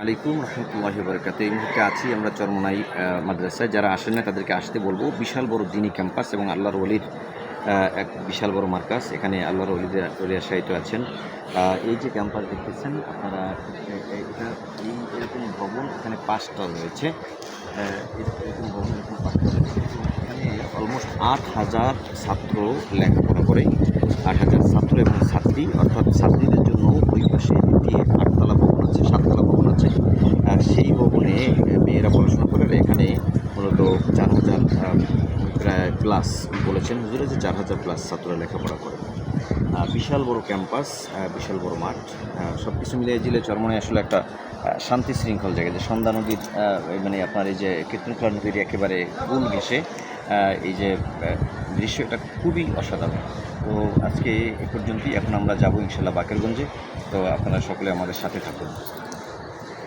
আলাইকুম রহমতুল্লাহি বরকাত। এই মুহূর্তে আছি আমরা চরমোনাই মাদ্রাসায়। যারা আসেন না তাদেরকে আসতে বলবো। বিশাল বড় দিনী ক্যাম্পাস এবং আল্লাহর ওলির এক বিশাল বড় মার্কাজ। এখানে আল্লাহর ওলিয়া শায়িত আছেন। এই যে ক্যাম্পাস দেখতেছেন আপনারা, এটা এরকম ভবন এখানে 5টা রয়েছে। এরকম ভবন এরকম 5টা রয়েছে। এখানে অলমোস্ট 8,000 ছাত্র লেখাপড়া করে। 8,000 ছাত্র এবং ছাত্রী, অর্থাৎ ছাত্রীদের জন্য ওই পাশে একটি 8তলা ভবন আছে, 7তলা ভবন আছে। আর সেই ভবনে মেয়েরা পড়াশোনা করে। এখানে মূলত 4,000 প্রায় প্লাস বলেছেন হুজুরে যে 4,000 প্লাস ছাত্ররা লেখাপড়া করে। বিশাল বড় ক্যাম্পাস, বিশাল বড় মাঠ, সব কিছু মিলিয়ে জিলে চরমোনাই আসলে একটা শান্তি শৃঙ্খল জায়গা। যে সন্ধ্যা নদীর মানে আপনার এই যে কীর্তনখোলা নদীর একেবারে কুল ঘেঁষে এই যে দৃশ্য, এটা খুবই অসাধারণ। তো আজকে এ পর্যন্তই। এখন আমরা যাবো ইনশাল্লাহ বাকেরগঞ্জে। তো আপনারা সকলে আমাদের সাথে থাকুন।